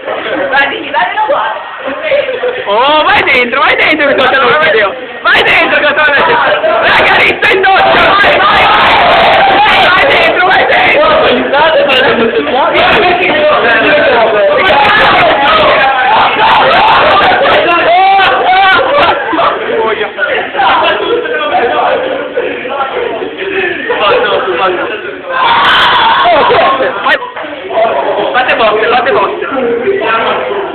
Dai, lo guarda. Oh, vai dentro che sto facendo un video. Vai dentro che sto facendo. La carizza in doccia, vai. Vai dentro. Fate botte.